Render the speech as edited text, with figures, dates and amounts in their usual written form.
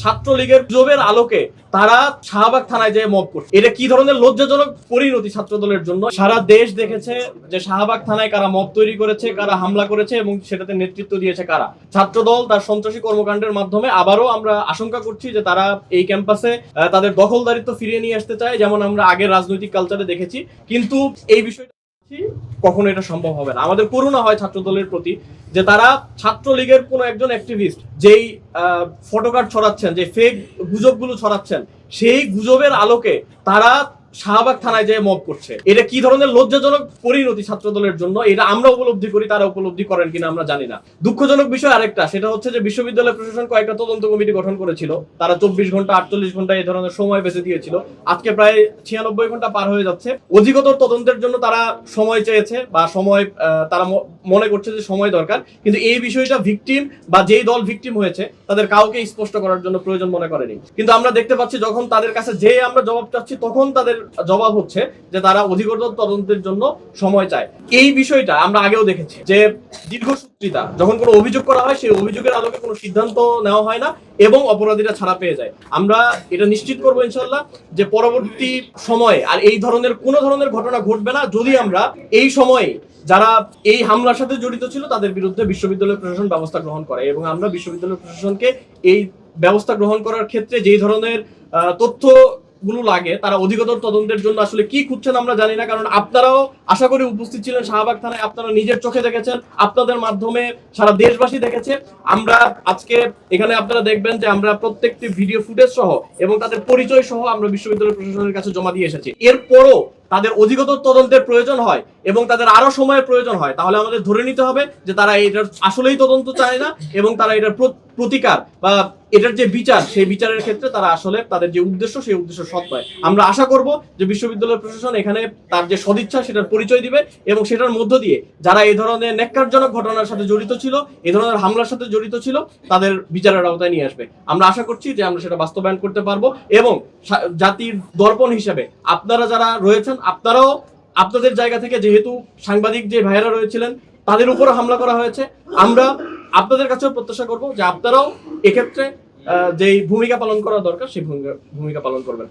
ছাত্রলীগের গুজবের আলোকে তারা শাহবাগ থানায় যেয়ে মব করছে। এটা কি ধরনের লজ্জাজনক পরিণতি ছাত্র দলের জন্য। সারা দেশ দেখেছে যে শাহবাগ থানায় কারা মব তৈরি করেছে, কারা হামলা করেছে এবং সেটাতে নেতৃত্ব দিয়েছে কারা। ছাত্রদল তার সন্ত্রাসী কর্মকাণ্ডের মাধ্যমে আবারও আমরা আশঙ্কা করছি যে তারা এই ক্যাম্পাসে তাদের দখলদারিত্ব ফিরিয়ে নিয়ে আসতে চায়, যেমন আমরা আগের রাজনৈতিক কালচারে দেখেছি। কিন্তু এই বিষয়টা কখনো এটা সম্ভব হবে না। আমাদের করুণা হয় ছাত্র দলের প্রতি যে তারা ছাত্রলীগের কোন একজন অ্যাক্টিভিস্ট যেই ফটোকার্ড ছড়াচ্ছেন, যে ফেক গুজবগুলো ছড়াচ্ছেন, সেই গুজবের আলোকে তারা শাহবাগ থানায় যেয়ে মব করছে। এটা কি ধরনের লজ্জাজনক পরিণতি ছাত্র দলের জন্য, এটা আমরা উপলব্ধি করি, তারা উপলব্ধি করেন কিনা আমরা জানি না। দুঃখজনক বিষয় আরেকটা, সেটা হচ্ছে যে বিশ্ববিদ্যালয় প্রশাসন কয়েকটা তদন্ত কমিটি গঠন করেছিল। তারা 24 ঘন্টা 48 ঘন্টা এই ধরনের সময় বেঁচে দিয়েছিল। আজকে প্রায় 96 ঘন্টা পার হয়ে যাচ্ছে। অধিকতর তদন্তের জন্য তারা সময় চেয়েছে বা সময় তারা মনে করছে যে সময় দরকার, কিন্তু এই বিষয়টা ভিকটিম বা যেই দল ভিকটিম হয়েছে তাদের কাউকে স্পষ্ট করার জন্য প্রয়োজন মনে করেনি। কিন্তু আমরা দেখতে পাচ্ছি যখন তাদের কাছে যে আমরা জবাব চাচ্ছি তখন তাদের জবাব হচ্ছে যে তারা অধিকতর তদন্তের জন্য সময় চায়। এই বিষয়টা আমরা আগেও দেখেছি যে দীর্ঘসূত্রিতা, যখন কোনো অভিযোগ করা হয় সেই অভিযোগের আলোকে কোনো সিদ্ধান্ত নেওয়া হয় না এবং অপরাধীরা ছাড়া পেয়ে যায়। আমরা এটা নিশ্চিত করবো ইনশাল্লাহ যে পরবর্তী সময়ে আর এই ধরনের কোনো ধরনের ঘটনা ঘটবে না, যদি আমরা এই সময়ে যারা এই হামলার সাথে জড়িত ছিল তাদের বিরুদ্ধে বিশ্ববিদ্যালয় প্রশাসন ব্যবস্থা গ্রহণ করে। এবং আমরা বিশ্ববিদ্যালয় প্রশাসনকে এই ব্যবস্থা গ্রহণ করার ক্ষেত্রে যেই ধরনের তথ্য গুলো লাগে, তারা অধিকতর তদন্তের জন্য আসলে কি খুঁজছেন আমরা জানি না, কারণ আপনারাও আশা করি উপস্থিত ছিলেন শাহবাগ থানায়, আপনারা নিজের চোখে দেখেছেন, আপনাদের মাধ্যমে সারা দেশবাসী দেখেছে। আমরা আজকে এখানে আপনারা দেখবেন যে আমরা প্রত্যেকটি ভিডিও ফুটেজ সহ এবং তাদের পরিচয় সহ আমরা বিশ্ববিদ্যালয় প্রশাসনের কাছে জমা দিয়ে এসেছি। এরপরও তাদের অধিকতর তদন্তের প্রয়োজন হয় এবং তাদের আরো সময়ের প্রয়োজন হয়, তাহলে আমাদের ধরে নিতে হবে যে তারা এটার আসলেই তদন্ত চায় না এবং তারা এটার প্রতিকার বা এটার যে বিচার, সেই বিচারের ক্ষেত্রে তারা আসলে তাদের যে উদ্দেশ্য সেই উদ্দেশ্য সৎ নয়। আমরা আশা করব যে বিশ্ববিদ্যালয় প্রশাসন এখানে তার যে সদিচ্ছা সেটার পরিচয় দিবে এবং সেটার মধ্য দিয়ে যারা এই ধরনের ন্যাক্কারজনক ঘটনার সাথে জড়িত ছিল, এই ধরনের হামলার সাথে জড়িত ছিল, তাদের বিচারের আওতায় নিয়ে আসবে। আমরা আশা করছি যে আমরা সেটা বাস্তবায়ন করতে পারবো এবং জাতির দর্পণ হিসেবে আপনারা যারা রয়েছেন, আপনারাও আপনাদের জায়গা থেকে, যেহেতু সাংবাদিক যে ভাইয়েরা রয়েছিলেন তাদের উপরে হামলা করা হয়েছে, আমরা আপনাদের কাছেও প্রত্যাশা করব যে আপনারাও এক্ষেত্রে যেই ভূমিকা পালন করা দরকার সেই ভূমিকা পালন করবেন।